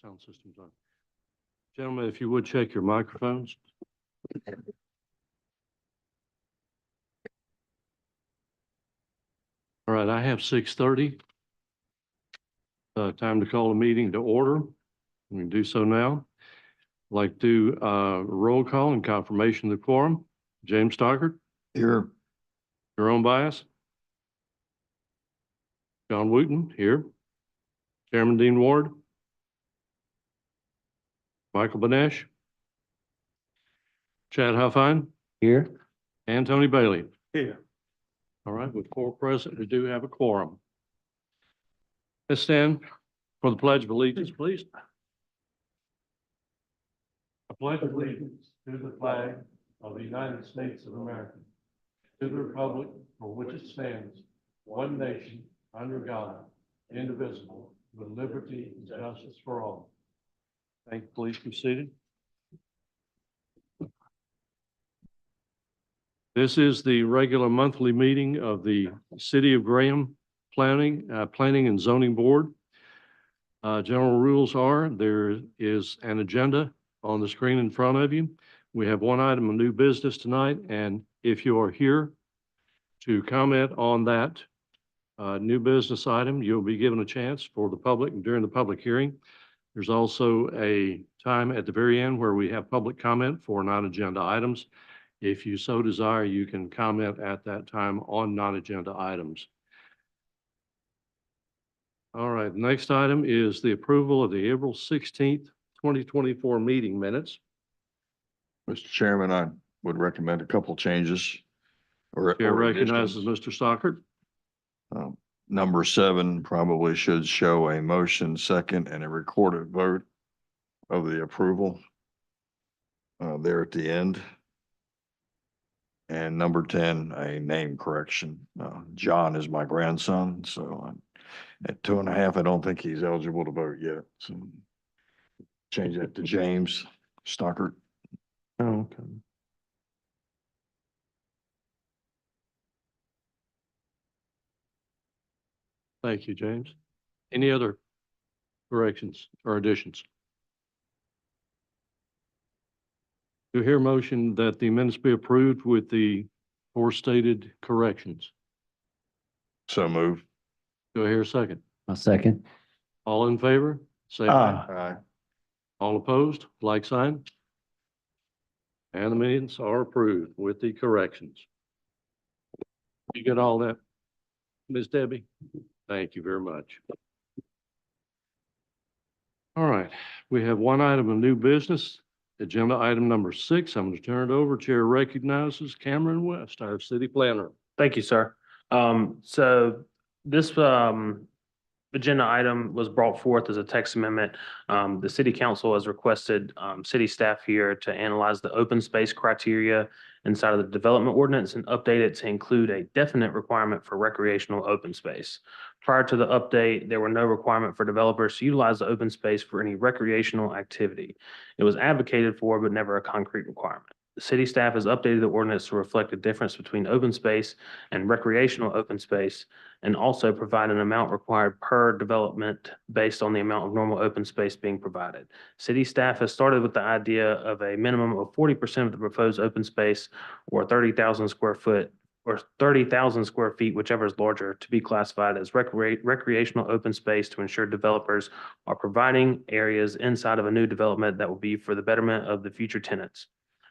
Sound system's on. Gentlemen, if you would check your microphones. All right, I have 6:30. Time to call a meeting to order. We can do so now. I'd like to do roll call and confirmation of the quorum. James Stockard, Here. Jerome Bias. John Wooten, here. Chairman Dean Ward. Michael Benesh. Chad Huffine. Here. And Tony Bailey. Here. All right, with 4 present, we do have a quorum. Let's stand for the Pledge of Allegiance, please. I pledge allegiance to the flag of the United States of America, to the republic for which it stands, one nation, under God, indivisible, with liberty and justice for all. Thank you. Please be seated. This is the regular monthly meeting of the City of Graham Planning and Zoning Board. General rules are, there is an agenda on the screen in front of you. We have one item of new business tonight, and if you are here to comment on that new business item, you'll be given a chance for the public during the public hearing. There's also a time at the very end where we have public comment for non-agenda items. If you so desire, you can comment at that time on non-agenda items. All right, next item is the approval of the April 16th, 2024 meeting minutes. Mr. Chairman, I would recommend a couple changes. Chair or recognizes additions. Mr. Stockard. Number 7 probably should show a motion second and a recorded vote of the approval there at the end. And number 10, a name correction. John is my grandson, so at 2.5, I don't think he's eligible to vote yet. So change that to James Stockard. Oh, okay. Thank you, James. Any other corrections or additions? Do you hear a motion that the minutes be approved with the stated corrections? So move. Do I hear a second? A second. All in favor, say aye. Aye. All opposed, like sign. And the minutes are approved with the corrections. You get all that, Ms. Debbie? Thank you very much. All right, we have one item of new business, agenda item number 6. I'm going to turn it over. Chair recognizes Cameron West, our city planner. Thank you, sir. So this agenda item was brought forth as a text amendment. The city council has requested city staff here to analyze the open space criteria inside of the development ordinance and update it to include a definite requirement for recreational open space. Prior to the update, there were no requirement for developers to utilize the open space for any recreational activity. It was advocated for, but never a concrete requirement. The city staff has updated the ordinance to reflect the difference between open space and recreational open space, and also provide an amount required per development based on the amount of normal open space being provided. City staff has started with the idea of a minimum of 40% of the proposed open space, or 30,000 square foot, or 30,000 square feet, whichever is larger, to be classified as recreational open space to ensure developers are providing areas inside of a new development that will be for the betterment of the future tenants.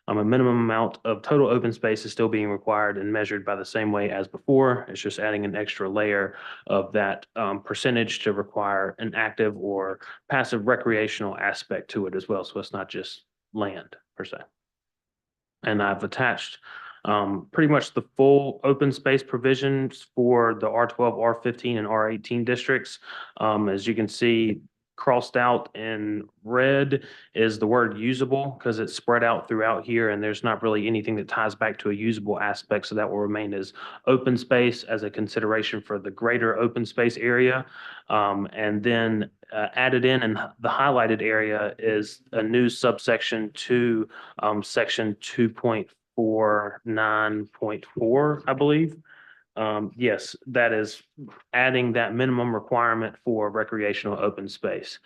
A minimum amount of total open space is still being required and measured by the same way as before. It's just adding an extra layer of that percentage to require an active or passive recreational aspect to it as well. So it's not just land per se. And I've attached pretty much the full open space provisions for the R12, R15, and R18 districts. As you can see, crossed out in red is the word usable because it's spread out throughout here and there's not really anything that ties back to a usable aspect. So that will remain as open space as a consideration for the greater open space area. And then added in the highlighted area is a new subsection to section 2.49.4, I believe. yes, that is adding that minimum requirement for recreational open space.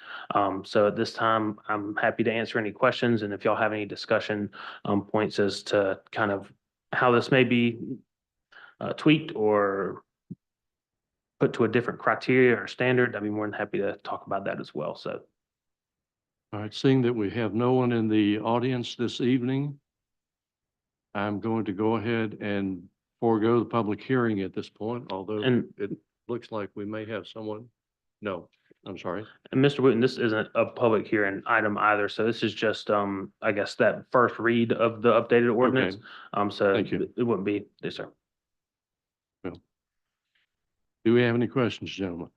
So at this time, I'm happy to answer any questions, and if y'all have any discussion points as to kind of how this may be tweaked or put to a different criteria or standard, I'd be more than happy to talk about that as well. So All right, seeing that we have no one in the audience this evening, I'm going to go ahead and forego the public hearing at this point, although And- it looks like we may have someone. No, I'm sorry. And Mr. Wooten, this isn't a public hearing item either, so this is just, I guess, that first read of the updated ordinance. So Thank you. it wouldn't be, yes, sir. Do we have any questions, gentlemen?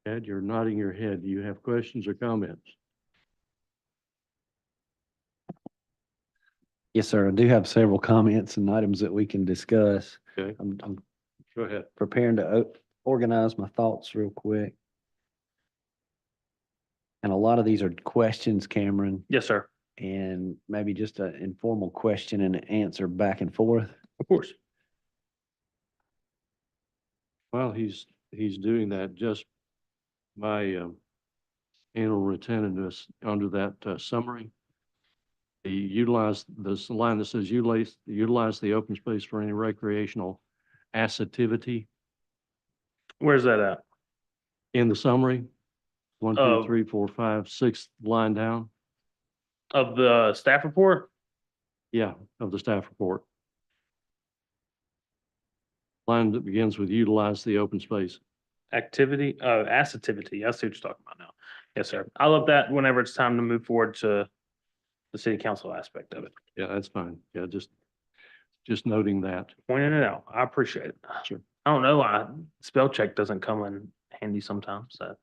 Ed, you're nodding your head. Do you have questions or comments? Yes, sir. I do have several comments and items that we can discuss. Okay, I'm go ahead. preparing to organize my thoughts real quick. And a lot of these are questions, Cameron, Yes, sir. and maybe just an informal question and answer back and forth. Of course. Well, he's doing that just by annual retentiveness under that summary. He utilized this line that says utilize the open space for any recreational activity Where's that at? in the summary. 1, 2, Oh. 3, 4, 5, 6th line down. Of the staff report? Yeah, of the staff report. Line that begins with utilize the open space. Activity, activity. I see what you're talking about now. Yes, sir. I love that whenever it's time to move forward to the city council aspect of it. Yeah, that's fine. Yeah, just noting that. Pointing it out. I appreciate it. Sure. I don't know, spell check doesn't come in handy sometimes, so.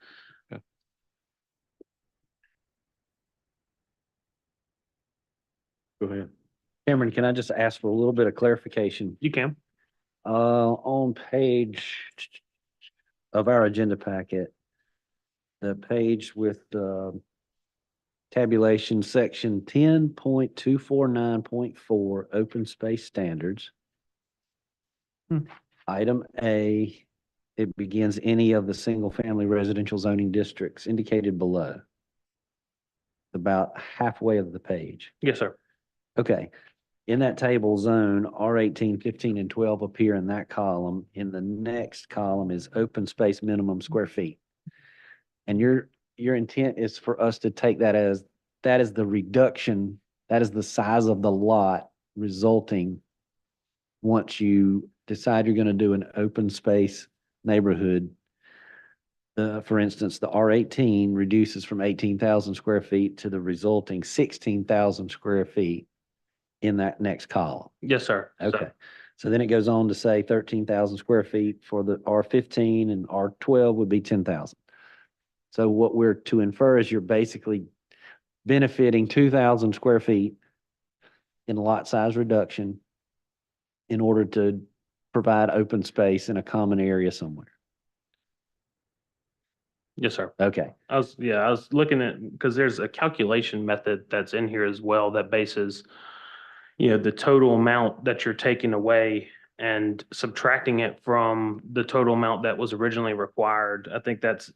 Go ahead. Cameron, can I just ask for a little bit of clarification? You can. On page of our agenda packet, the page with the tabulation section 10.249.4 open space standards. Item A, it begins any of the single-family residential zoning districts indicated below. About halfway of the page. Yes, sir. Okay, in that table zone, R18, 15, and 12 appear in that column. In the next column is open space minimum square feet. And your intent is for us to take that as, that is the reduction, that is the size of the lot resulting once you decide you're gonna do an open space neighborhood. For instance, the R18 reduces from 18,000 square feet to the resulting 16,000 square feet in that next column. Yes, sir. So- Okay. So then it goes on to say 13,000 square feet for the R15, and R12 would be 10,000. So what we're to infer is you're basically benefiting 2,000 square feet in lot size reduction in order to provide open space in a common area somewhere. Yes, sir. Okay. I was looking at, because there's a calculation method that's in here as well that bases, the total amount that you're taking away and subtracting it from the total amount that was originally required. I think that's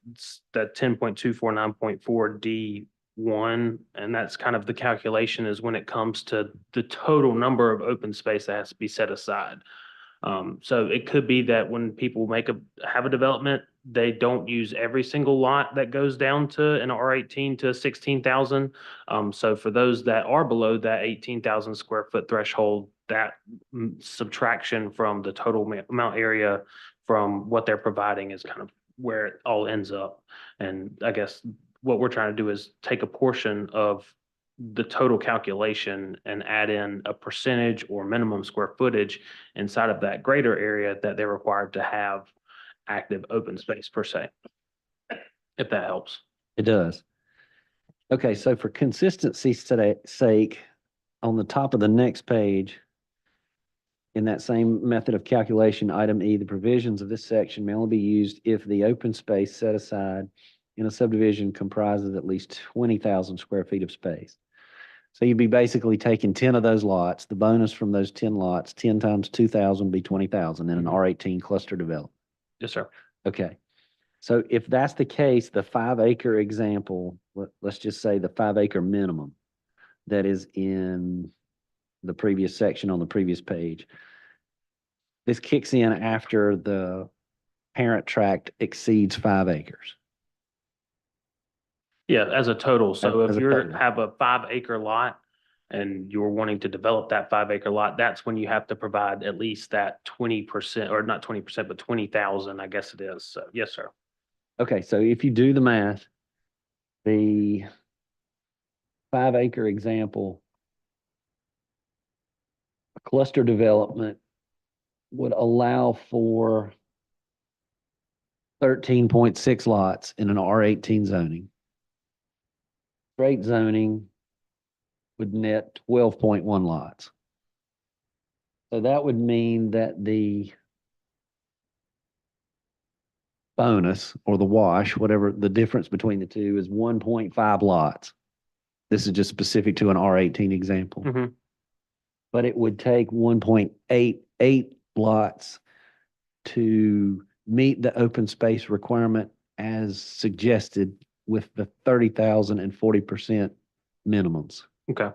that 10.249.4 D1. And that's kind of the calculation is when it comes to the total number of open space that has to be set aside. So it could be that when people have a development, they don't use every single lot that goes down to an R18 to 16,000. So for those that are below that 18,000 square foot threshold, that subtraction from the total amount area from what they're providing is kind of where it all ends up. And I guess what we're trying to do is take a portion of the total calculation and add in a percentage or minimum square footage inside of that greater area that they're required to have active open space per se. If that helps. It does. Okay, so for consistency's sake, on the top of the next page, in that same method of calculation, item E, the provisions of this section may only be used if the open space set aside in a subdivision comprises at least 20,000 square feet of space. So you'd be basically taking 10 of those lots, the bonus from those 10 lots, 10 times 2,000 be 20,000 in an Mhm. R18 cluster development. Yes, sir. Okay. So if that's the case, the 5 acre example, let's just say the 5 acre minimum that is in the previous section on the previous page. This kicks in after the parent tract exceeds 5 acres. Yeah, as a total. So As if a you total. have a 5 acre lot and you're wanting to develop that 5 acre lot, that's when you have to provide at least that 20%, or not 20%, but 20,000, I guess it is. So, yes, sir. Okay, so if you do the math, the 5 acre example, a cluster development would allow for 13.6 lots in an R18 zoning. Straight zoning would net 12.1 lots. So that would mean that the bonus or the wash, whatever the difference between the two, is 1.5 lots. This is just specific to an R18 example. Mhm. But it would take 1.88 lots to meet the open space requirement as suggested with the 30,000 and 40% minimums. Okay.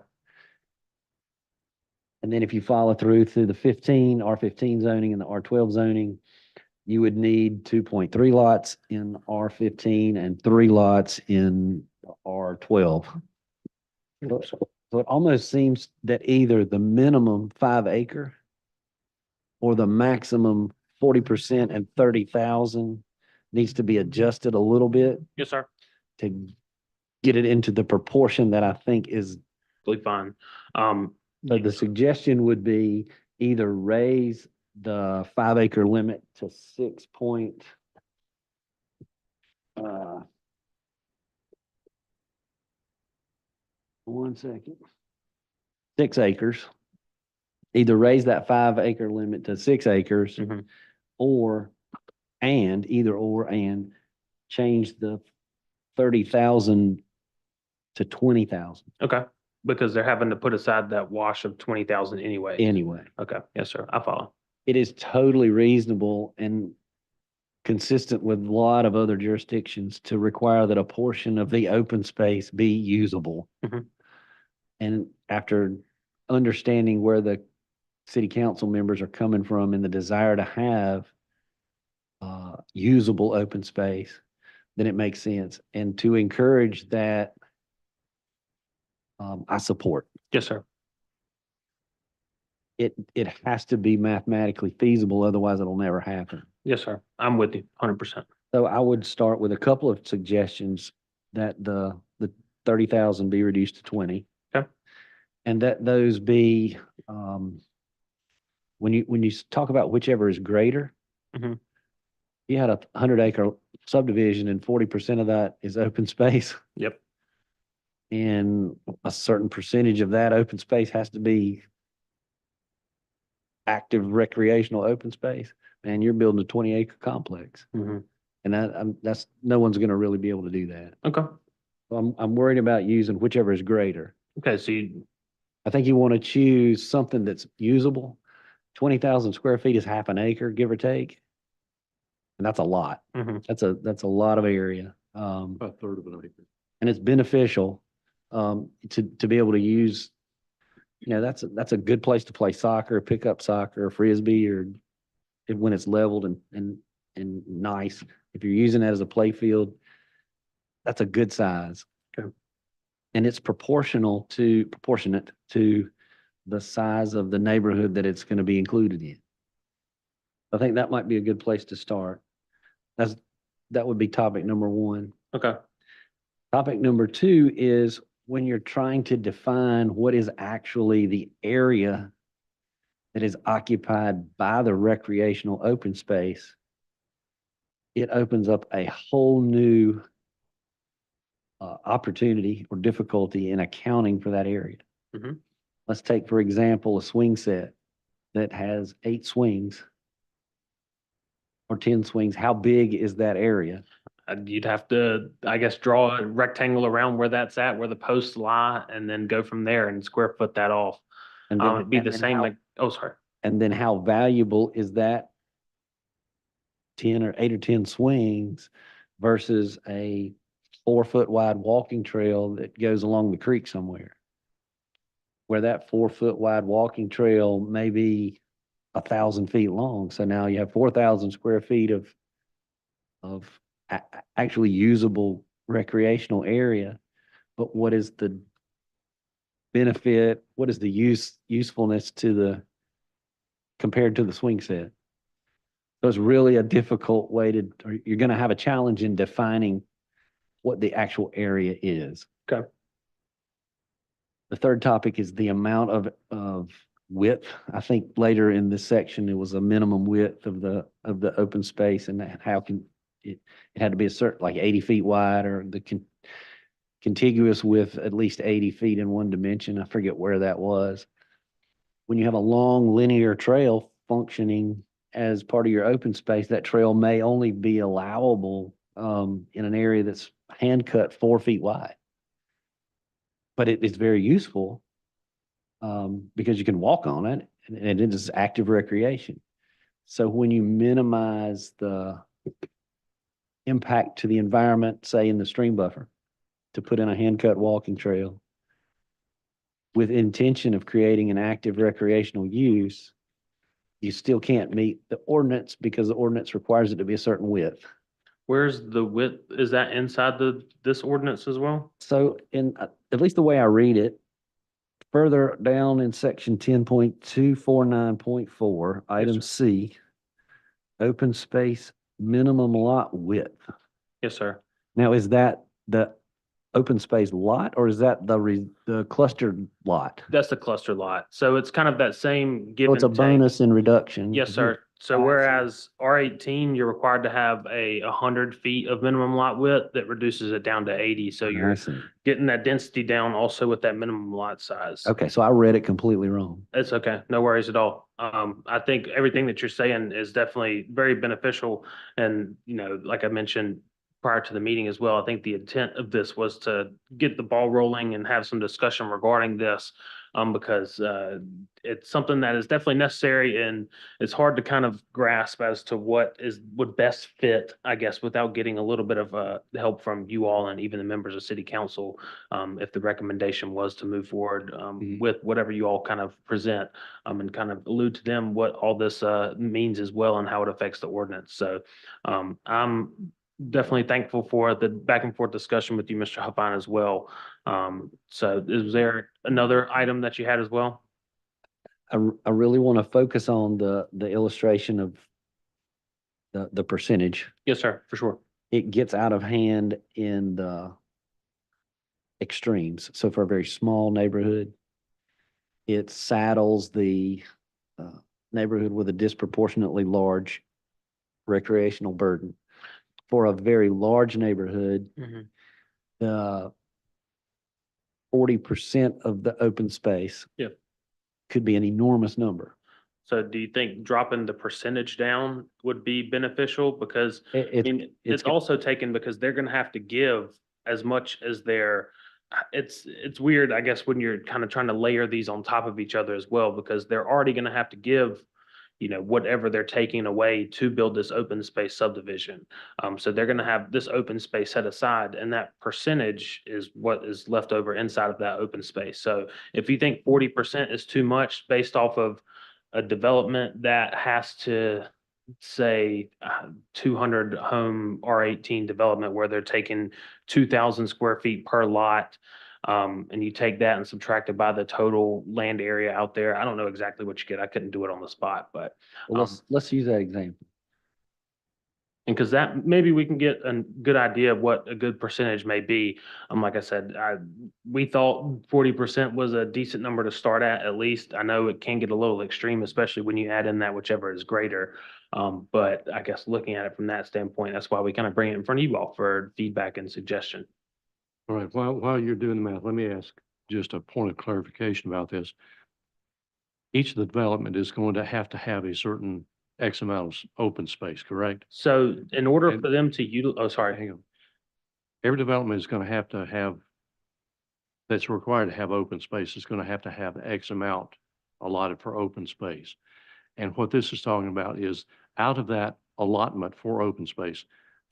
And then if you follow through the R15 zoning and the R12 zoning, you would need 2.3 lots in R15 and 3 lots in R12. So it almost seems that either the minimum 5 acre or the maximum 40% and 30,000 needs to be adjusted a little bit Yes, sir. to get it into the proportion that I think is. Totally fine. So the suggestion would be either raise the 5 acre limit to 6 acres. Either raise that 5 acre limit to 6 acres Mhm. or, and change the 30,000 to 20,000 Okay, because they're having to put aside that wash of 20,000 anyway. anyway. Okay, yes, sir. I follow. It is totally reasonable and consistent with a lot of other jurisdictions to require that a portion of the open space be usable. Mhm. And after understanding where the city council members are coming from and the desire to have usable open space, then it makes sense. And to encourage that, I support. Yes, sir. It has to be mathematically feasible, otherwise it'll never happen. Yes, sir. I'm with you 100%. So I would start with a couple of suggestions that the 30,000 be reduced to 20. Okay. And that those be, when you talk about whichever is greater. Mhm. You had a 100 acre subdivision and 40% of that is open space. Yep. And a certain percentage of that open space has to be active recreational open space. Man, you're building a 20 acre complex. Mhm. And that's, no one's going to really be able to do that. Okay. So I'm worried about using whichever is greater. Okay, so you, I think you want to choose something that's usable. 20,000 square feet is half an acre, give or take. And that's a lot. Mhm. That's a lot of area. A third of an acre. And it's beneficial, to be able to use, that's a good place to play soccer, pick up soccer, frisbee, or when it's leveled and nice. If you're using that as a play field, that's a good size. Okay. And it's proportionate to the size of the neighborhood that it's going to be included in. I think that might be a good place to start. That would be topic number one. okay. Topic number two is when you're trying to define what is actually the area that is occupied by the recreational open space, it opens up a whole new opportunity or difficulty in accounting for that area. Mhm. Let's take, for example, a swing set that has 8 swings or 10 swings. How big is that area? You'd have to, I guess, draw a rectangle around where that's at, where the posts lie, and then go from there and square foot that off. And then, It'd be and the then same how- like, oh, sorry. and then how valuable is that 10 or 8 or 10 swings versus a 4-foot wide walking trail that goes along the creek somewhere? Where that 4-foot wide walking trail may be 1,000 feet long. So now you have 4,000 square feet of actually usable recreational area. But what is the benefit? What is the usefulness to the, compared to the swing set? So it's really a difficult way to, or you're going to have a challenge in defining what the actual area is. Okay. The third topic is the amount of width. I think later in this section, it was a minimum width of the open space, and that how can it had to be a certain, like 80 feet wide, or the contiguous with at least 80 feet in one dimension. I forget where that was. When you have a long linear trail functioning as part of your open space, that trail may only be allowable in an area that's hand cut 4 feet wide. But it is very useful because you can walk on it, and it is active recreation. So when you minimize the impact to the environment, say in the stream buffer, to put in a hand cut walking trail with intention of creating an active recreational use, you still can't meet the ordinance because the ordinance requires it to be a certain width. Where's the width? Is that inside this ordinance as well? So in, at least the way I read it, further down in section 10.249.4, item C, open space minimum lot width. Yes, sir. Now, is that the open space lot, or is that the clustered lot? That's the cluster lot. So it's kind of that same give So it's a and take. bonus in reduction. Yes, sir. So I see. whereas R18, you're required to have 100 feet of minimum lot width, that reduces it down to 80. So I you're see. getting that density down also with that minimum lot size. Okay, so I read it completely wrong. It's okay. No worries at all. I think everything that you're saying is definitely very beneficial. And, like I mentioned prior to the meeting as well, I think the intent of this was to get the ball rolling and have some discussion regarding this. Because it's something that is definitely necessary, and it's hard to kind of grasp as to what would best fit, I guess, without getting a little bit of help from you all and even the members of city council. If the recommendation was to move forward with whatever you all kind of present, and kind of allude to them what all this means as well and how it affects the ordinance. So I'm definitely thankful for the back and forth discussion with you, Mr. Huffine, as well. So is there another item that you had as well? I really want to focus on the illustration of the percentage. Yes, sir, for sure. It gets out of hand in the extremes. So for a very small neighborhood, it saddles the neighborhood with a disproportionately large recreational burden. For a very large neighborhood, the 40% of the open space Yep. could be an enormous number. So do you think dropping the percentage down would be beneficial? Because I mean, it's go- also taken because they're gonna have to give as much as it's weird, I guess, when you're kind of trying to layer these on top of each other as well, because they're already gonna have to give, whatever they're taking away to build this open space subdivision. So they're gonna have this open space set aside, and that percentage is what is left over inside of that open space. So if you think 40% is too much based off of a development that has to, say, 200 home R18 development where they're taking 2,000 square feet per lot, and you take that and subtract it by the total land area out there, I don't know exactly what you get. I couldn't do it on the spot, but Well, let's use that example. and because that, maybe we can get a good idea of what a good percentage may be. Like I said, we thought 40% was a decent number to start at least. I know it can get a little extreme, especially when you add in that whichever is greater. But I guess looking at it from that standpoint, that's why we kind of bring it in front of you all for feedback and suggestion. All right, while you're doing the math, let me ask just a point of clarification about this. Each of the development is going to have a certain X amount of open space, correct? So in order And- for them to oh, sorry. Hang on. Every development is going to have, that's required to have open space, is going to have X amount allotted for open space. And what this is talking about is out of that allotment for open space,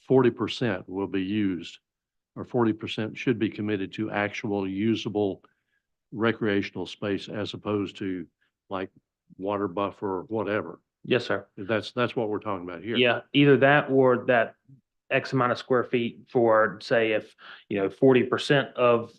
40% will be used, or 40% should be committed to actual usable recreational space as opposed to like water buffer or whatever. Yes, sir. That's what we're talking about here. Yeah, either that or that X amount of square feet for, say, if, 40% of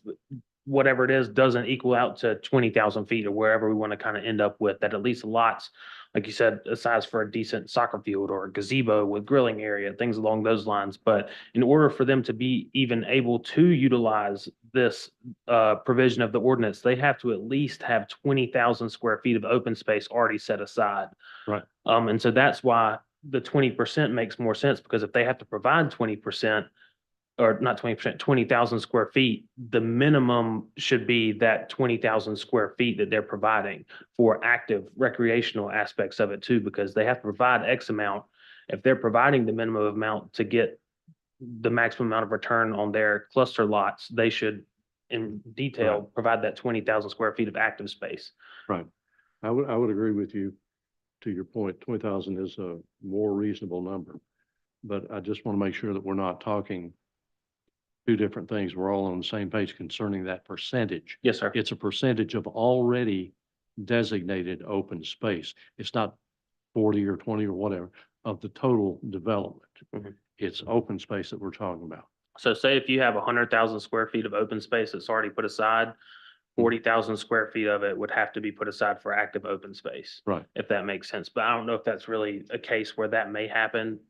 whatever it is doesn't equal out to 20,000 feet or wherever we want to kind of end up with, that at least lots, like you said, a size for a decent soccer field or a gazebo with grilling area, things along those lines. But in order for them to be even able to utilize this provision of the ordinance, they have to at least have 20,000 square feet of open space already set aside. Right. And so that's why the 20% makes more sense, because if they have to provide 20%, or not 20%, 20,000 square feet, the minimum should be that 20,000 square feet that they're providing for active recreational aspects of it too, because they have to provide X amount. If they're providing the minimum amount to get the maximum amount of return on their cluster lots, they should in detail provide that 20,000 square feet of active space. Right. I would agree with you to your point. 20,000 is a more reasonable number. But I just want to make sure that we're not talking two different things. We're all on the same page concerning that percentage. Yes, sir. It's a percentage of already designated open space. It's not 40 or 20 or whatever of the total development. Mhm. It's open space that we're talking about. So say if you have 100,000 square feet of open space that's already put aside, 40,000 square feet of it would have to be put aside for active open space. Right. If that makes sense. But I don't know if that's really a case where that may happen.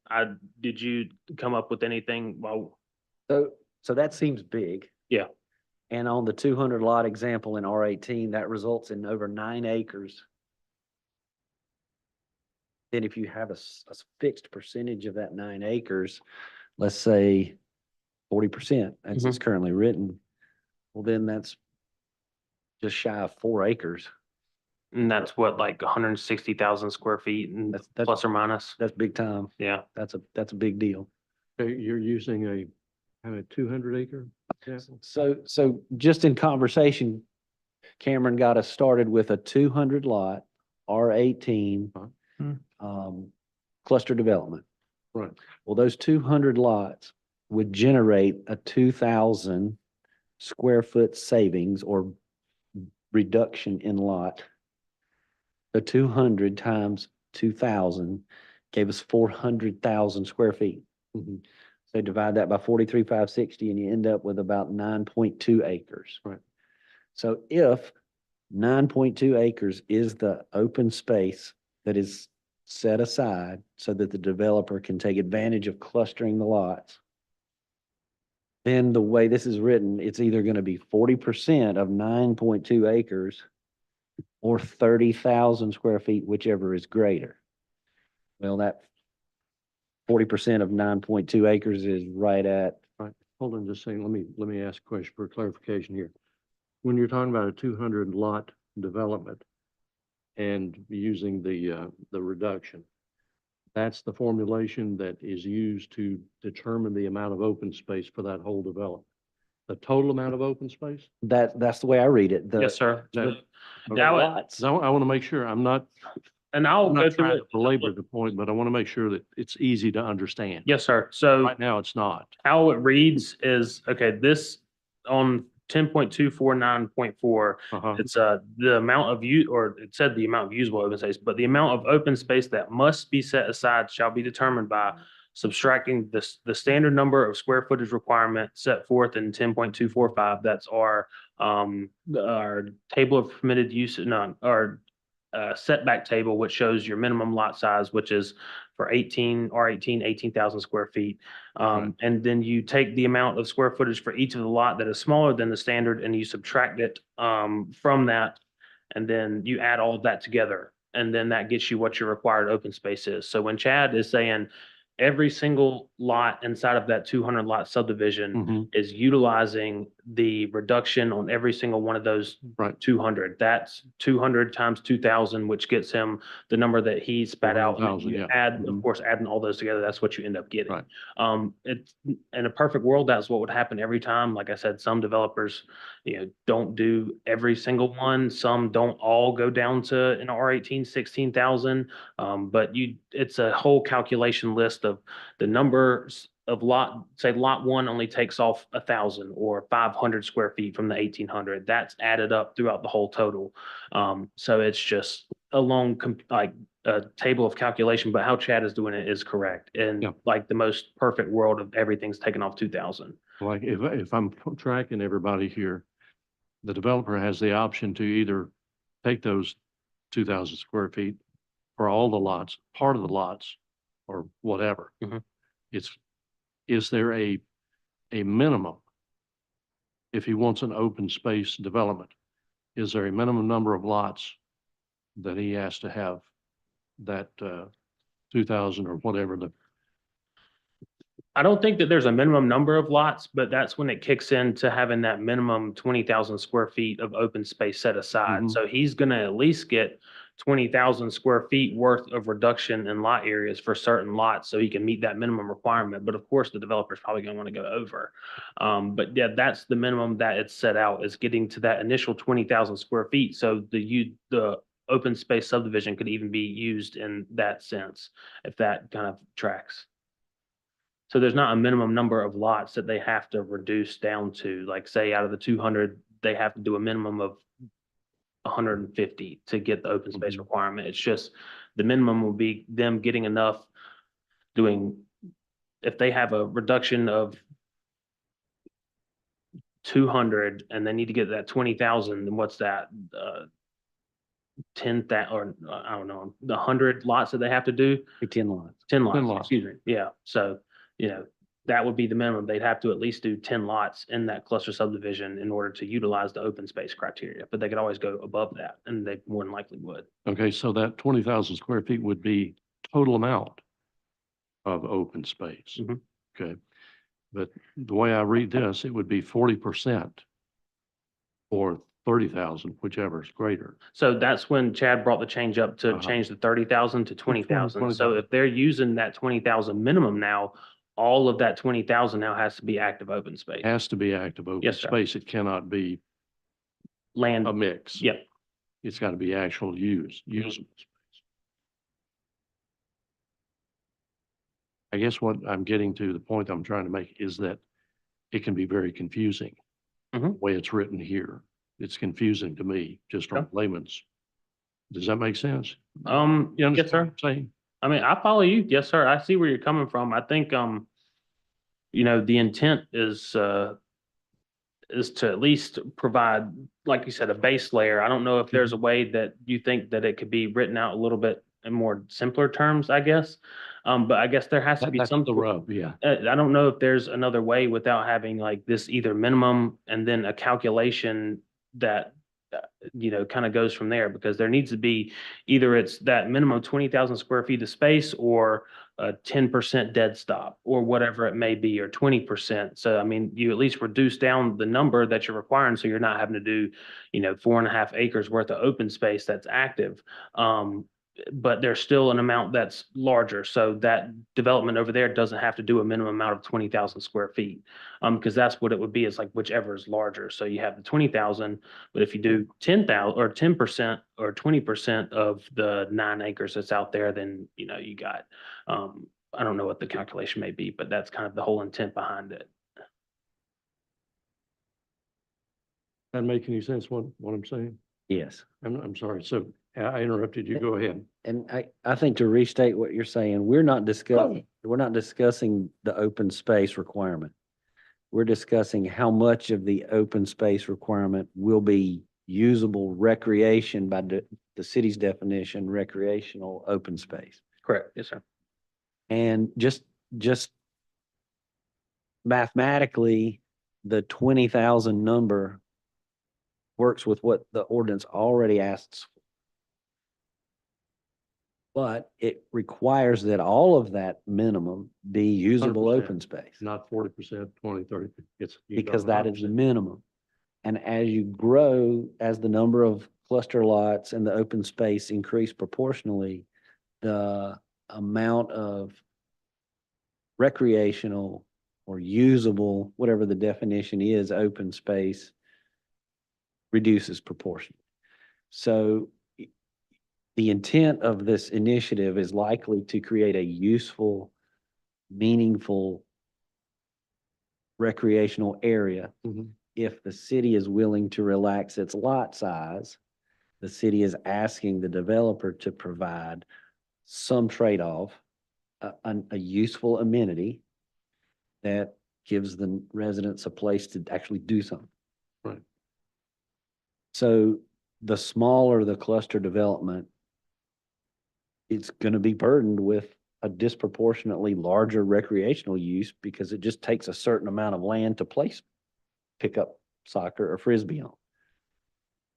Did you come up with anything? Well, So that seems big. Yeah. And on the 200 lot example in R18, that results in over 9 acres. Then if you have a fixed percentage of that 9 acres, let's say 40%, as it's currently written, well, then that's just shy of 4 acres. and that's what, like 160,000 square feet and That's plus or minus? That's big time. Yeah. That's a big deal. Okay, you're using a kind of 200 acre example? So just in conversation, Cameron got us started with a 200 lot R18 cluster development. Right. Well, those 200 lots would generate a 2,000 square foot savings or reduction in lot. The 200 times 2,000 gave us 400,000 square feet. Mhm. So divide that by 43,560 and you end up with about 9.2 acres. Right. So if 9.2 acres is the open space that is set aside so that the developer can take advantage of clustering the lots, then the way this is written, it's either going to be 40% of 9.2 acres or 30,000 square feet, whichever is greater. Well, that 40% of 9.2 acres is right at, Hold on just a second. Let me ask a question for clarification here. When you're talking about a 200 lot development and using the reduction, that's the formulation that is used to determine the amount of open space for that whole development. The total amount of open space? that's the way I read it. The- Yes, sir. That- the That would- lots- So I want to make sure And I'll I'm go not through trying it. to belabor the point, but I want to make sure that it's easy to understand. Yes, sir. So Right now, it's not. how it reads is, okay, this on 10.249.4, Uh-huh. it's the amount of or it said the amount of usable open space, but the amount of open space that must be set aside shall be determined by subtracting the standard number of square footage requirement set forth in 10.245. That's our table of permitted use, no, our setback table, which shows your minimum lot size, which is for 18,000 square feet. Right. And then you take the amount of square footage for each of the lot that is smaller than the standard and you subtract it from that. And then you add all of that together. And then that gets you what your required open space is. So when Chad is saying every single lot inside of that 200 lot subdivision Mhm. is utilizing the reduction on every single one of those Right. 200. That's 200 times 2,000, which gets him the number that he spat out. And then 400,000, you yeah. add, of Mhm. course, adding all those together, that's what you end up getting. Right. It's in a perfect world, that's what would happen every time. Like I said, some developers, don't do every single one. Some don't all go down to an R18, 16,000. But it's a whole calculation list of the numbers of say lot one only takes off 1,000 or 500 square feet from the 1,800. That's added up throughout the whole total. So it's just a long, like a table of calculation, but how Chad is doing it is correct. And Yeah. like the most perfect world of everything's taken off 2,000. Like if I'm tracking everybody here, the developer has the option to either take those 2,000 square feet for all the lots, part of the lots, or whatever. Mhm. Is there a minimum? If he wants an open space development, is there a minimum number of lots that he has to have that 2,000 or whatever the, I don't think that there's a minimum number of lots, but that's when it kicks into having that minimum 20,000 square feet of open space set aside. Mhm. So he's gonna at least get 20,000 square feet worth of reduction in lot areas for certain lots, so he can meet that minimum requirement. But of course, the developer's probably gonna wanna go over. But yeah, that's the minimum that it's set out, is getting to that initial 20,000 square feet. So the open space subdivision could even be used in that sense, if that kind of tracks. So there's not a minimum number of lots that they have to reduce down to, like, say, out of the 200, they have to do a minimum of 150 to get the open space Mhm. requirement. It's just, the minimum will be them getting enough doing, if they have a reduction of 200 and they need to get that 20,000, then what's that? 10,000, or I don't know, the 100 lots that they have to do? 10 lots. 10 10 lots, lots. excuse me. Yeah. So, that would be the minimum. They'd have to at least do 10 lots in that cluster subdivision in order to utilize the open space criteria, but they could always go above that, and they more than likely would. okay, so that 20,000 square feet would be total amount of open space. Mhm. Okay, but the way I read this, it would be 40% or 30,000, whichever is greater. So that's when Chad brought the change up to Uh-huh. change the 30,000 to 20,000. So 20,000. if they're using that 20,000 minimum now, all of that 20,000 now has to be active open space. Has to be active open Yes, sir. space. It cannot be Land, a mix. yep. It's got to be actual usable space. I guess what I'm getting to, the point I'm trying to make is that it can be very confusing. The Mhm. way it's written here, it's confusing to me, just from layman's. Does that make sense? You Yes, understand sir. what I'm saying? I mean, I follow you. Yes, sir. I see where you're coming from. I think, the intent is to at least provide, like you said, a base layer. I don't know if there's a way that you think that it could be written out a little bit in more simpler terms, I guess. But I guess there has to be That's some. the rub, yeah. I don't know if there's another way without having like this either minimum and then a calculation that, kind of goes from there, because there needs to be either it's that minimum 20,000 square feet of space or a 10% dead stop or whatever it may be, or 20%. So, I mean, you at least reduce down the number that you're requiring. So you're not having to do, 4.5 acres worth of open space that's active. But there's still an amount that's larger. So that development over there doesn't have to do a minimum amount of 20,000 square feet. Because that's what it would be. It's like whichever is larger. So you have the 20,000, but if you do 10,000 or 10% or 20% of the 9 acres that's out there, then, you got, I don't know what the calculation may be, but that's kind of the whole intent behind it. That make any sense, what I'm saying? Yes. I'm sorry. So I interrupted you. Go ahead. And I think to restate what you're saying, we're not discussing the open space requirement. We're discussing how much of the open space requirement will be usable recreation by the city's definition, recreational open space. Correct. Yes, sir. And just mathematically, the 20,000 number works with what the ordinance already asks. But it requires that all of that minimum be usable 100%. open space. Not 40%, 20, 30. It's. you go Because that is the 100%. minimum. And as you grow, as the number of cluster lots and the open space increase proportionally, the amount of recreational or usable, whatever the definition is, open space reduces proportionally. So the intent of this initiative is likely to create a useful, meaningful recreational area. Mhm. If the city is willing to relax its lot size, the city is asking the developer to provide some trade-off, a useful amenity that gives the residents a place to actually do something. Right. So the smaller the cluster development, it's going to be burdened with a disproportionately larger recreational use because it just takes a certain amount of land to place, pick up soccer or frisbee on.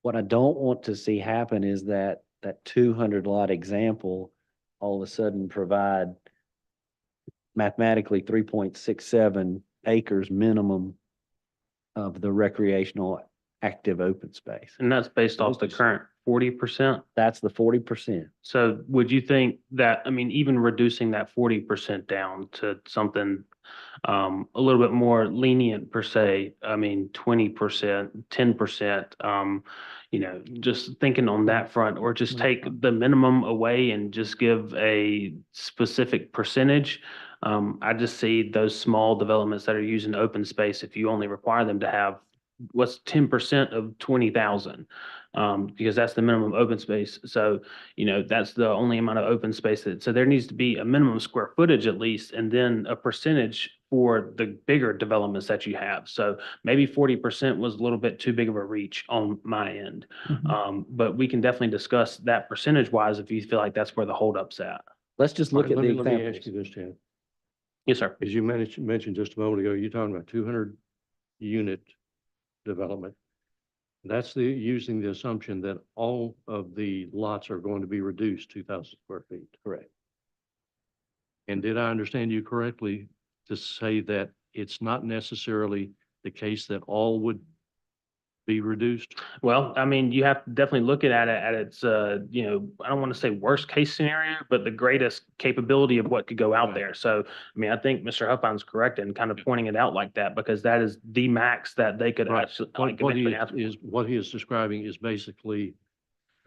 What I don't want to see happen is that 200 lot example all of a sudden provide mathematically 3.67 acres minimum of the recreational active open space. And that's based off the current 40%. That's the 40%. So would you think that, I mean, even reducing that 40% down to something a little bit more lenient per se, I mean, 20%, 10%, just thinking on that front, or just take the minimum away and just give a specific percentage. I just see those small developments that are using open space, if you only require them to have what's 10% of 20,000, because that's the minimum open space. So, that's the only amount of open space so there needs to be a minimum square footage at least, and then a percentage for the bigger developments that you have. So maybe 40% was a little bit too big of a reach on my end. But we can definitely discuss that percentage wise if you feel like that's where the holdup's at. Let's just look at the Let me ask examples. you this, Chad. Yes, sir. As you mentioned just a moment ago, you're talking about 200 unit development. That's using the assumption that all of the lots are going to be reduced 2,000 square feet. Correct. And did I understand you correctly to say that it's not necessarily the case that all would be reduced? Well, I mean, you have to definitely look at it at its, I don't want to say worst case scenario, but the greatest capability of what could go out Right. there. So, I mean, I think Mr. Huffines correct in kind of pointing it out like that, because that is the max that they could Right. actually. What he eventually ask for. what he is describing is basically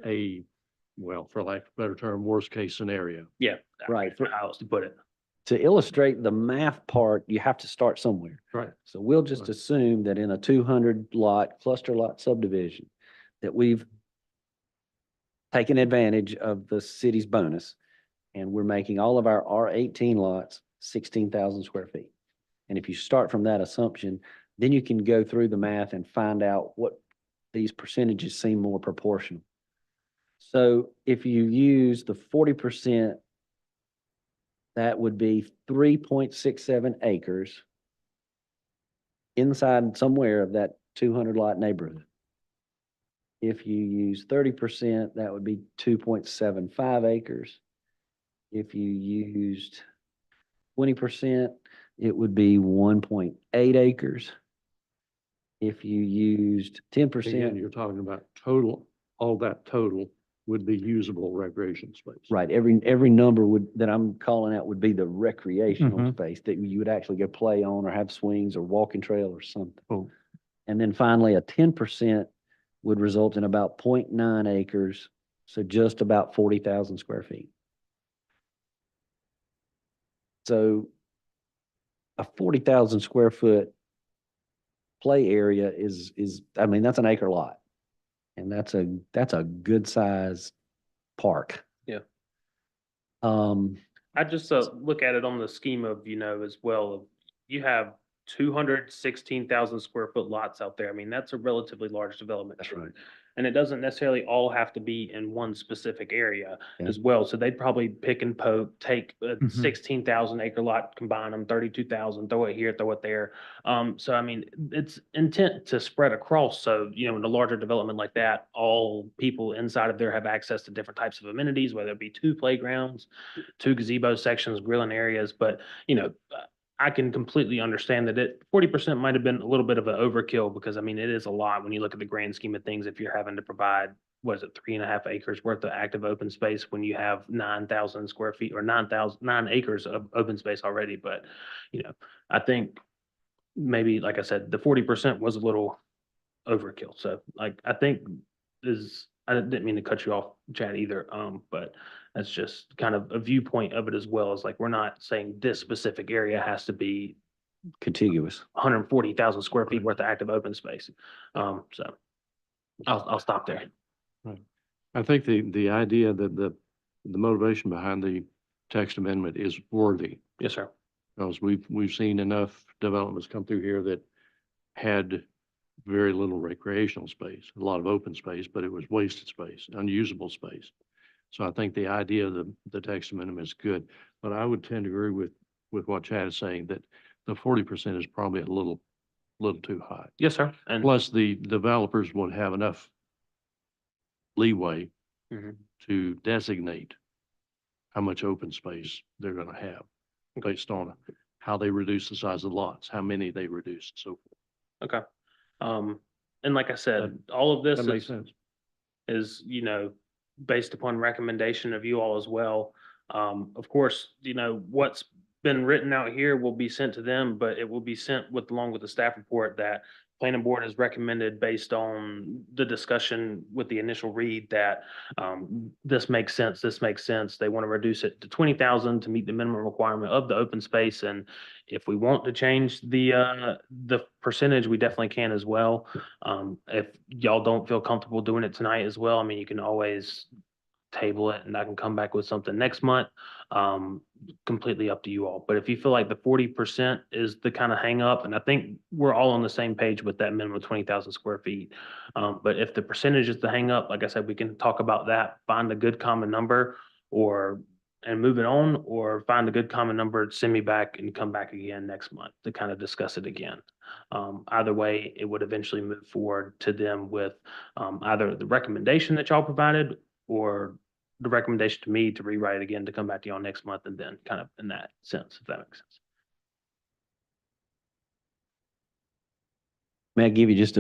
a, well, for lack of a better term, worst case scenario. Yeah. Right. How else to put it. To illustrate the math part, you have to start somewhere. Right. So we'll just Right. assume that in a 200 lot cluster lot subdivision, that we've taken advantage of the city's bonus, and we're making all of our R18 lots 16,000 square feet. And if you start from that assumption, then you can go through the math and find out what these percentages seem more proportional. So if you use the 40%, that would be 3.67 acres inside somewhere of that 200 lot neighborhood. If you use 30%, that would be 2.75 acres. If you used 20%, it would be 1.8 acres. If you used 10%. Again, you're talking about total, all that total would be usable recreation space. Right, every number that I'm calling out would be the recreational space that you would actually go play on or have swings or walking trail or something. Oh. And then finally, a 10% would result in about 0.9 acres, so just about 40,000 square feet. So a 40,000 square foot play area is, I mean, that's an acre lot. And that's a good size park. Yeah. I I just look at it on the scheme of, as well, of you have 216,000 square foot lots out there. I mean, that's a relatively large development. That's right. And it doesn't necessarily all have to be in one specific area Okay. as well. So they'd probably pick and poke, take a Mhm. 16,000 acre lot, combine them, 32,000, throw it here, throw it there. So I mean, it's intent to spread across. So, you know, in a larger development like that, all people inside of there have access to different types of amenities, whether it be 2 playgrounds, 2 gazebo sections, grilling areas. But, you know, I can completely understand that 40% might have been a little bit of an overkill because I mean, it is a lot when you look at the grand scheme of things. If you're having to provide, what is it, 3.5 acres worth of active open space when you have 9,000 square feet or 9 acres of open space already. But, you know, I think maybe, like I said, the 40% was a little overkill. So like, I think I didn't mean to cut you off, Chad, either. But that's just kind of a viewpoint of it as well. As like, we're not saying this specific area has to be Contiguous. 140,000 square feet worth of active open space. So I'll stop there. I think the idea that the motivation behind the text amendment is worthy. Yes, sir. Because we've seen enough developments come through here that had very little recreational space, a lot of open space, but it was wasted space, unusable space. So I think the idea of the text amendment is good, but I would tend to agree with what Chad is saying, that the 40% is probably a little too high. Yes, sir. And Plus, the developers would have enough leeway Mhm. to designate how much open space they're gonna have based on how they reduce the size of the lots, how many they reduce, and so forth. Okay. And like I said, all of this That makes is, sense. you know, based upon recommendation of you all as well. Of course, you know, what's been written out here will be sent to them, but it will be sent with, along with the staff report that planning board has recommended based on the discussion with the initial read that this makes sense, this makes sense. They want to reduce it to 20,000 to meet the minimum requirement of the open space. And if we want to change the percentage, we definitely can as well. If y'all don't feel comfortable doing it tonight as well, I mean, you can always table it and I can come back with something next month. Completely up to you all. But if you feel like the 40% is the kind of hang up, and I think we're all on the same page with that minimum 20,000 square feet. But if the percentage is the hang up, like I said, we can talk about that, find a good common number and move it on, or find a good common number, send me back and come back again next month to kind of discuss it again. Either way, it would eventually move forward to them with either the recommendation that y'all provided or the recommendation to me to rewrite it again, to come back to y'all next month, and then kind of in that sense, if that makes sense. May I give you just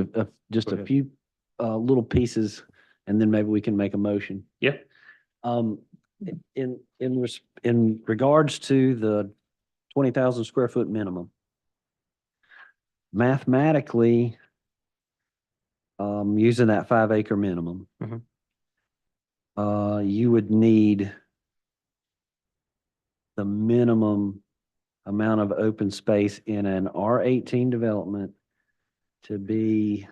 just Go a ahead. few little pieces, and then maybe we can make a motion. Yeah. In regards to the 20,000 square foot minimum, mathematically, using that 5 acre minimum, Mhm. you would need the minimum amount of open space in an R18 development to be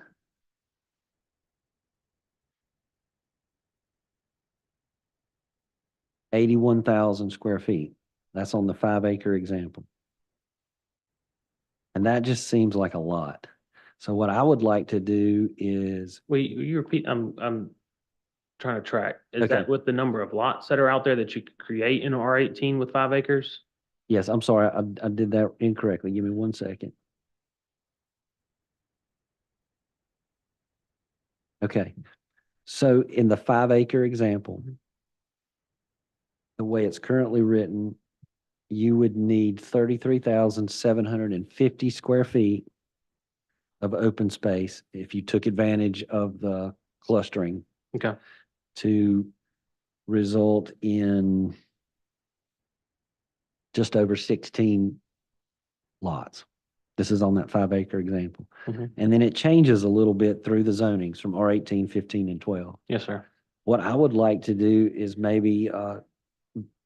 81,000 square feet. That's on the 5 acre example. And that just seems like a lot. So what I would like to do is, Wait, you repeat, I'm trying to track. Is Okay. that with the number of lots that are out there that you could create in R18 with 5 acres? yes, I'm sorry, I did that incorrectly. Give me 1 second. Okay. So in the 5 acre example, the way it's currently written, you would need 33,750 square feet of open space if you took advantage of the clustering Okay. to result in just over 16 lots. This is on that 5 acre example. Mhm. And then it changes a little bit through the zonings from R18, 15, and 12. Yes, sir. What I would like to do is maybe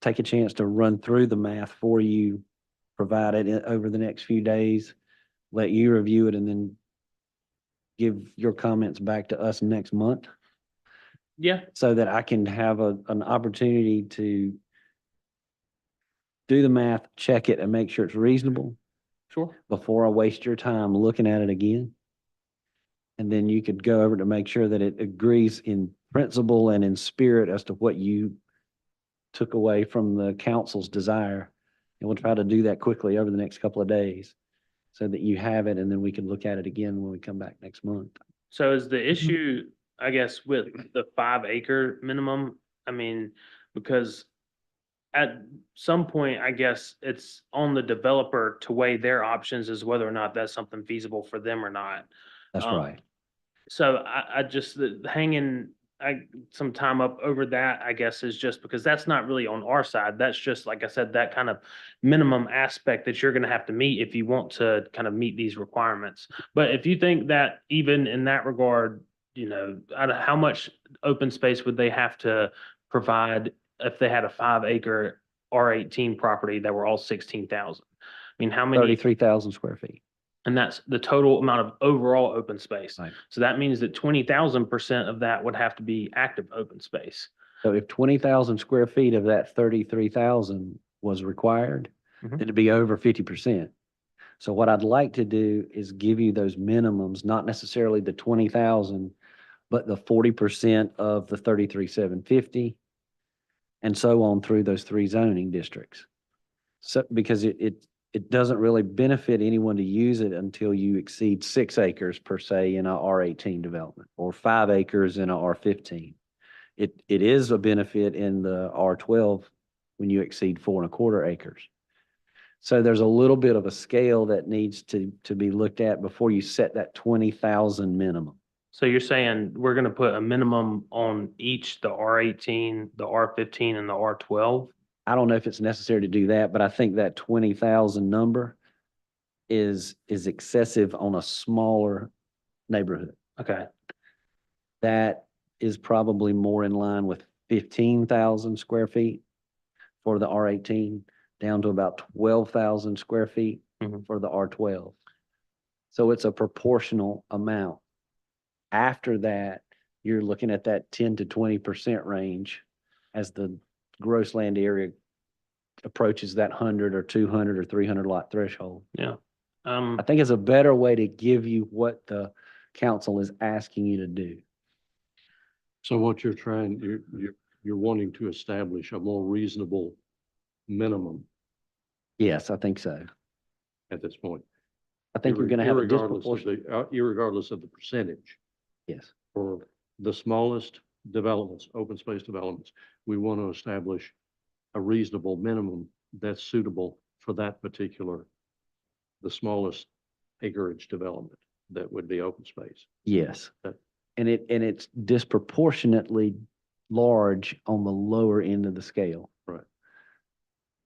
take a chance to run through the math for you, provide it over the next few days, let you review it, and then give your comments back to us next month Yeah, so that I can have an opportunity to do the math, check it, and make sure it's reasonable sure. before I waste your time looking at it again. And then you could go over to make sure that it agrees in principle and in spirit as to what you took away from the council's desire. And we'll try to do that quickly over the next couple of days so that you have it, and then we can look at it again when we come back next month. So is the issue, I guess, with the 5 acre minimum? I mean, because at some point, I guess it's on the developer to weigh their options as whether or not that's something feasible for them or not. That's right. So I just, hanging, some time up over that, I guess, is just because that's not really on our side. That's just, like I said, that kind of minimum aspect that you're gonna have to meet if you want to kind of meet these requirements. But if you think that even in that regard, out of how much open space would they have to provide if they had a 5 acre R18 property that were all 16,000? I mean, how many? 33,000 square feet. And that's the total amount of overall open space. Right. So that means that 20,000% of that would have to be active open space. So if 20,000 square feet of that 33,000 was required, Mhm. it'd be over 50%. So what I'd like to do is give you those minimums, not necessarily the 20,000, but the 40% of the 33,750 and so on through those 3 zoning districts. So, because it doesn't really benefit anyone to use it until you exceed 6 acres per se in a R18 development or 5 acres in a R15. It is a benefit in the R12 when you exceed 4.25 acres. So there's a little bit of a scale that needs to be looked at before you set that 20,000 minimum. So you're saying we're gonna put a minimum on each, the R18, the R15 and the R12? I don't know if it's necessary to do that, but I think that 20,000 number is excessive on a smaller neighborhood. Okay, That is probably more in line with 15,000 square feet for the R18, down to about 12,000 square feet Mhm. for the R12. So it's a proportional amount. After that, you're looking at that 10 to 20% range as the gross land area approaches that 100 or 200 or 300 lot threshold. yeah. I think it's a better way to give you what the council is asking you to do. So what you're wanting to establish a more reasonable minimum Yes, I think so. at this point. I think you're going to have a Irregardless of disproportionate. irregardless of the percentage. Yes, For the smallest developments, open space developments, we want to establish a reasonable minimum that's suitable for that particular, the smallest acreage development that would be open space. yes. That- And it's disproportionately large on the lower end of the scale. Right.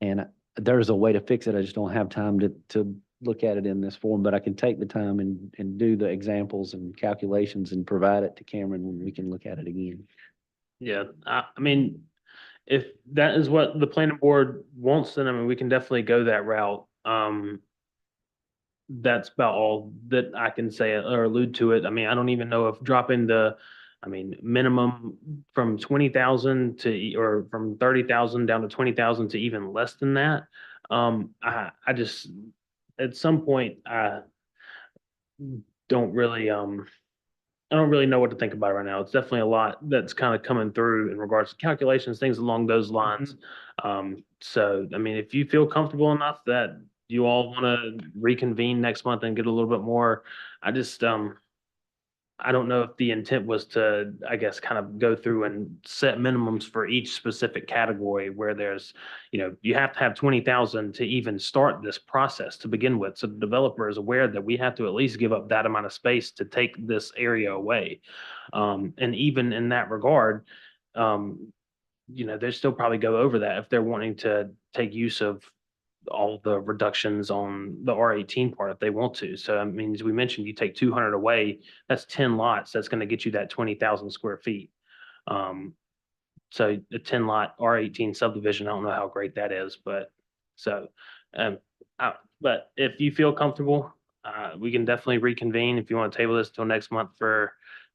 And there's a way to fix it. I just don't have time to look at it in this form, but I can take the time and do the examples and calculations and provide it to Cameron when we can look at it again. Yeah, I mean, if that is what the planning board wants, then I mean, we can definitely go that route. That's about all that I can say or allude to it. I mean, I don't even know if dropping minimum from 20,000 to, or from 30,000 down to 20,000 to even less than that. I just, at some point, don't really, I don't really know what to think about it right now. It's definitely a lot that's kind of coming through in regards to calculations, things along those lines. So, I mean, if you feel comfortable enough that you all want to reconvene next month and get a little bit more, I just, I don't know if the intent was to, I guess, kind of go through and set minimums for each specific category where there's, you have to have 20,000 to even start this process to begin with. So the developer is aware that we have to at least give up that amount of space to take this area away. And even in that regard, they still probably go over that if they're wanting to take use of all the reductions on the R18 part if they want to. So I mean, as we mentioned, you take 200 away, that's 10 lots. That's going to get you that 20,000 square feet. So a 10 lot R18 subdivision, I don't know how great that is, but but if you feel comfortable, we can definitely reconvene. If you want to table this till next month for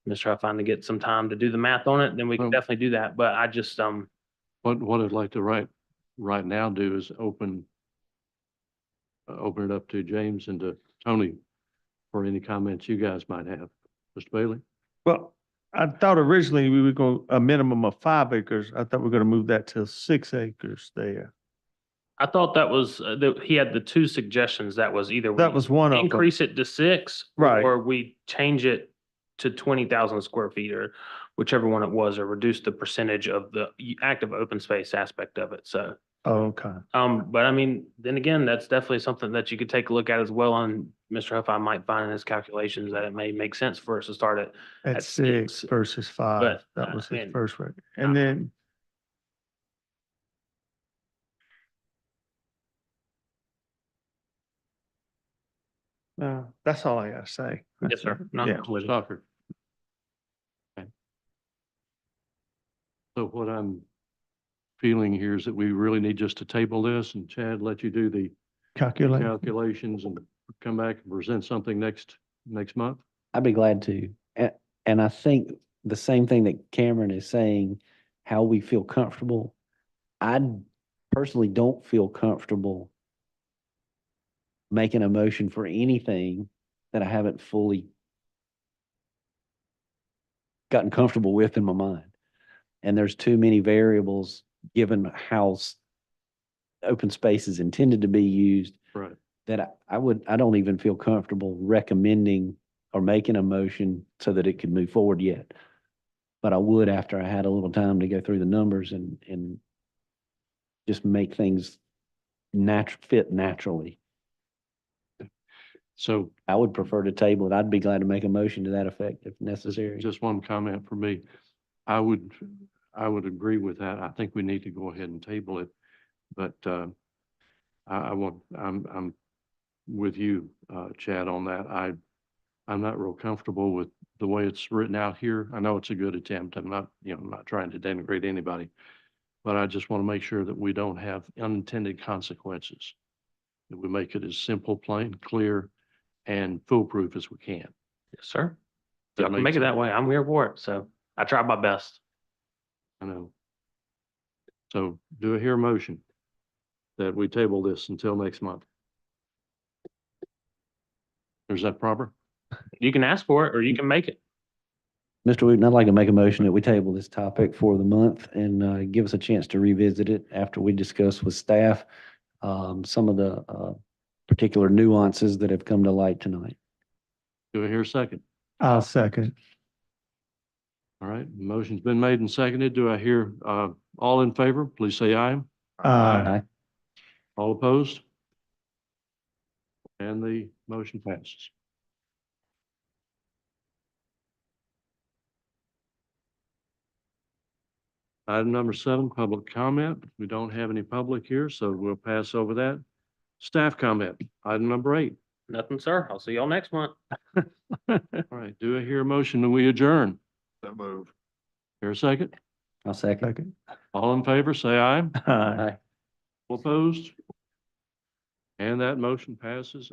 Mr. Huffine to get some time to do the math on it, then we can definitely do that. But I just, What I'd like to right now do is open it up to James and to Tony for any comments you guys might have. Mr. Bailey? Well, I thought originally we were going, a minimum of 5 acres. I thought we are gonna move that to 6 acres there. I thought that was, he had the two suggestions. That was either That we was one of them. increase it to 6, Right. or we change it to 20,000 square feet, or whichever one it was, or reduce the percentage of the active open space aspect of it. So, Oh, okay. but I mean, then again, that's definitely something that you could take a look at as well. On Mr. Huff, I might find in his calculations that it may make sense for us to start it. At At 6 6, versus 5. but, That was his and- first record. And then that's all I gotta say. Yes, sir. No, Yeah. I'm with you. Stocker. Okay. So what I'm feeling here is that we really need just to table this and Chad, let you do the Calculate. calculations and come back and present something next month? I'd be glad to. And I think the same thing that Cameron is saying, how we feel comfortable. I personally don't feel comfortable making a motion for anything that I haven't fully gotten comfortable with in my mind. And there's too many variables, given how open space is intended to be used, Right. that I don't even feel comfortable recommending or making a motion so that it could move forward yet. But I would after I had a little time to go through the numbers and just make things fit naturally. So I would prefer to table it. I'd be glad to make a motion to that effect if necessary. just one comment for me. I would agree with that. I think we need to go ahead and table it. But I'm with you, Chad, on that. I'm not real comfortable with the way it's written out here. I know it's a good attempt. I'm not trying to denigrate anybody. But I just want to make sure that we don't have unintended consequences. That we make it as simple, plain, clear, and foolproof as we can. Yes, sir. That If I can makes make it that sense. way, I'm here for it. So I tried my best. I know. So do I hear a motion that we table this until next month? Or is that proper? You can ask for it or you can make it. Mr. Wooten, I'd like to make a motion that we table this topic for the month and give us a chance to revisit it after we discuss with staff some of the particular nuances that have come to light tonight. Do I hear a second? I'll second. All right, motion's been made and seconded. Do I hear all in favor? Please say aye. Aye. All opposed? And the motion passes. Item number 7, public comment. We don't have any public here, so we'll pass over that. Staff comment, item number 8. Nothing, sir. I'll see y'all next month. All right, do I hear a motion that we adjourn? So move. Hear a second? I'll second. Second. All in favor, say aye. Aye. Aye. All opposed? And that motion passes.